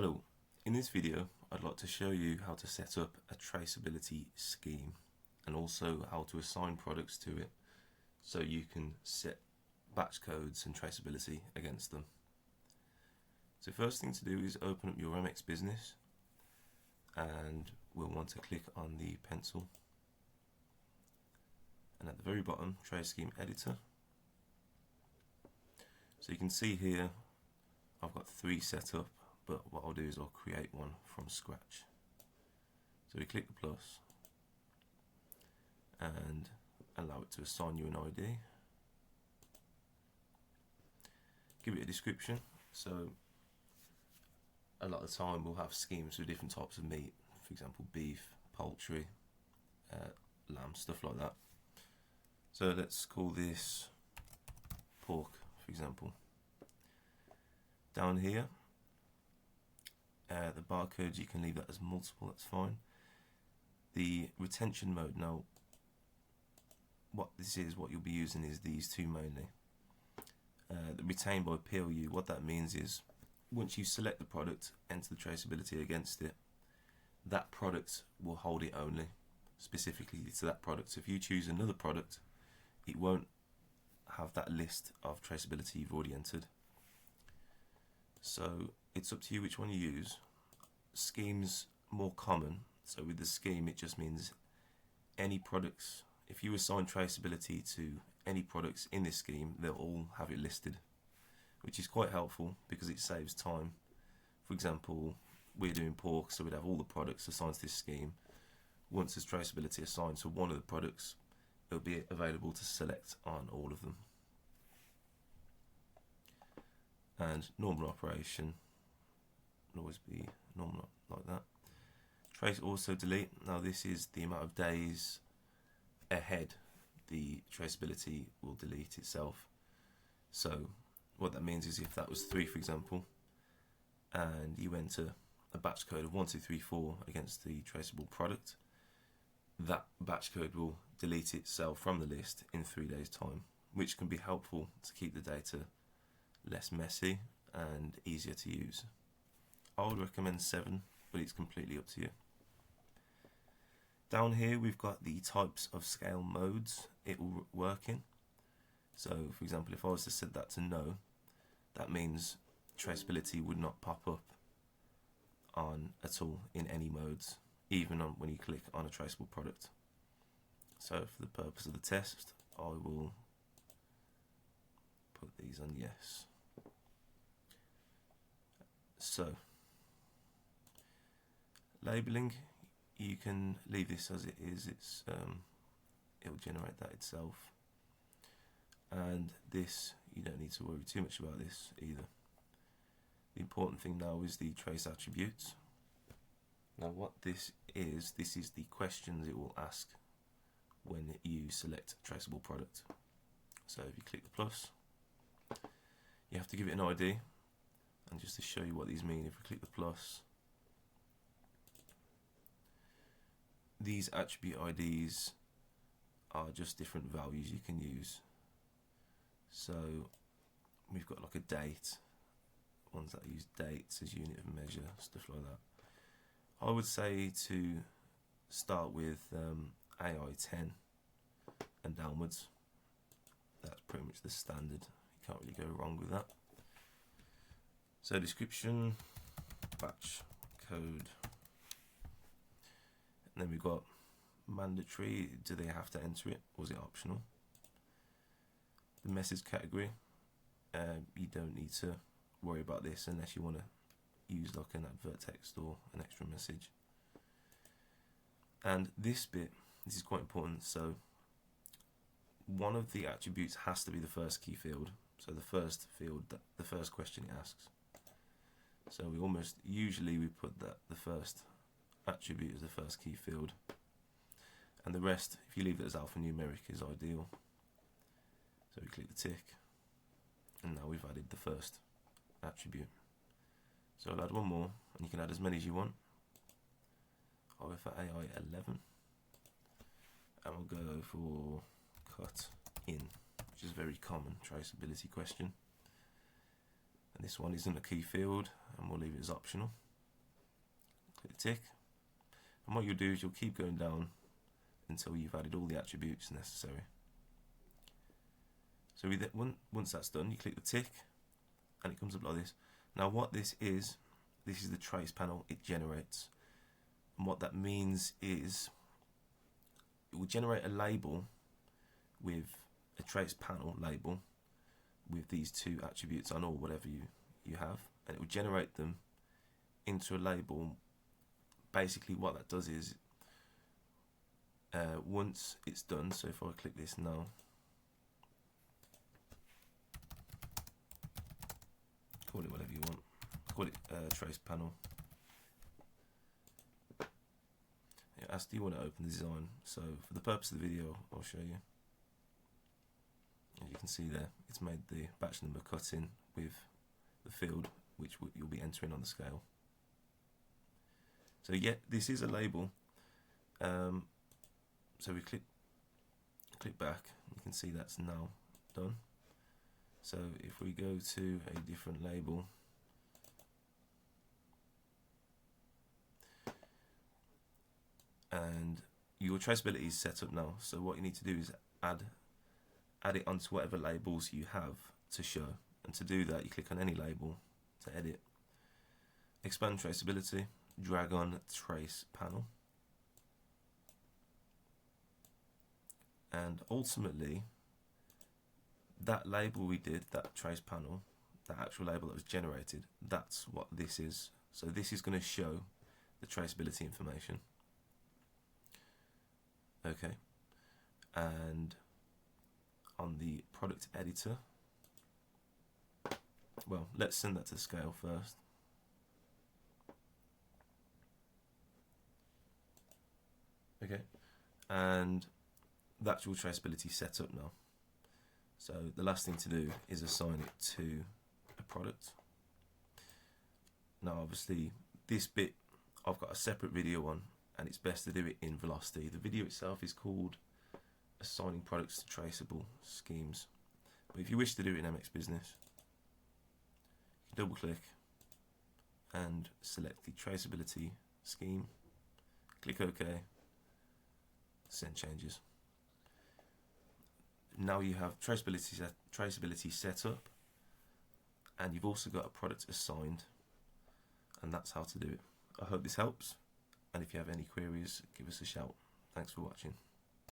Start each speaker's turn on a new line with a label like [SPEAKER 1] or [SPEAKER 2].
[SPEAKER 1] Hello, in this video I'd like to show you how to set up a traceability scheme and also how to assign products to it so you can set batch codes and traceability against them. So first thing to do is open up your MX business and we'll want to click on the pencil, and at the very bottom trace scheme editor. So you can see here I've got 3 set up, but what I'll do is I'll create one from scratch. So we click the plus and allow it to assign you an ID. Give it a description. So a lot of the time we'll have schemes for different types of meat, for example beef, poultry, lamb, stuff like that. So let's call this pork, for example. Down here, the barcodes, you can leave that as multiple, that's fine. The retention mode, now what this is, what you'll be using is these two mainly. The retain by PLU, what that means is once you select the product, enter the traceability against it, that product will hold it only, specifically to that product. So if you choose another product, it won't have that list of traceability you've already entered. So it's up to you which one you use. Schemes more common, so with the scheme it just means any products, if you assign traceability to any products in this scheme, they'll all have it listed, which is quite helpful because it saves time. For example, we're doing pork, so we'd have all the products assigned to this scheme. Once there's traceability assigned to one of the products, it'll be available to select on all of them. And normal operation will always be normal like that. Trace also delete. Now this is the amount of days ahead the traceability will delete itself. So what that means is if that was 3, for example, and you enter a batch code of 1234 against the traceable product, that batch code will delete itself from the list in 3 days time, which can be helpful to keep the data less messy and easier to use. I would recommend 7, but it's completely up to you. Down here we've got the types of scale modes it will work in. So for example, if I was to set that to no, that means traceability would not pop up on at all in any modes, even on when you click on a traceable product. So for the purpose of the test, I will put these on yes. So labeling, you can leave this as it is. It will generate that itself, and this, you don't need to worry too much about this either. The important thing now is the trace attributes. Now what this is the questions it will ask when you select a traceable product. So if you click the plus, you have to give it an ID, and just to show you what these mean, if we click the plus, these attribute IDs are just different values you can use. So we've got like a date, ones that use dates as unit of measure, stuff like that. I would say to start with AI 10 and downwards. That's pretty much the standard. You can't really go wrong with that. So description, batch code, and then we've got mandatory, do they have to enter it or is it optional? The message category, you don't need to worry about this unless you want to use like an advert text or an extra message. And this bit, this is quite important. So one of the attributes has to be the first key field, so the first field, the first question it asks. So we usually put that the first attribute as the first key field, and the rest, if you leave it as alphanumeric, is ideal. So we click the tick, and now we've added the first attribute. So I'll add one more, and you can add as many as you want. I'll go for AI 11, and we'll go for cut in, which is a very common traceability question. And this one isn't a key field, and we'll leave it as optional. click tick, and what you'll do is you'll keep going down until you've added all the attributes necessary. So once that's done, you click the tick and it comes up like this. Now what this is the trace panel it generates, and what that means is it will generate a label with a trace panel label with these two attributes on, or whatever you have, and it will generate them into a label. Basically what that does is once it's done, so if I click this now, call it whatever you want, call it trace panel. It asks, do you want to open the design? So for the purpose of the video, I'll show you. As you can see there, it's made the batch number cut in with the field which you'll be entering on the scale. So yeah, this is a label. So we click back, you can see that's now done. So if we go to a different label, and your traceability is set up now, so what you need to do is add it onto whatever labels you have to show. And to do that, you click on any label to edit, expand traceability, drag on trace panel, and ultimately that label we did, that trace panel, that actual label that was generated, that's what this is. So this is going to show the traceability information. Okay, and on the product editor, well, let's send that to scale first. Okay, and the actual traceability set up now. So the last thing to do is assign it to a product. Now obviously this bit I've got a separate video on, and it's best to do it in Velocity. The video itself is called Assigning Products to Traceable Schemes. But if you wish to do it in MX Business, you double click and select the traceability scheme, click OK, send changes. Now you have traceability set up, and you've also got a product assigned, and that's how to do it. I hope this helps, and if you have any queries, give us a shout. Thanks for watching.